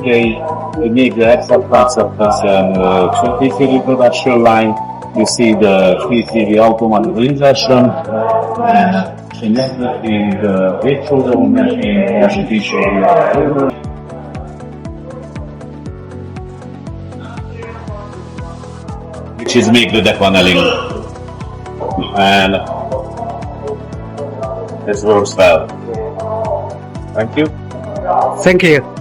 we make the acceptance of this 3 production line. You see the 3 automatic insertion, and everything, the retro machine, which is make the depaneling, and this works well. Thank you. Thank you.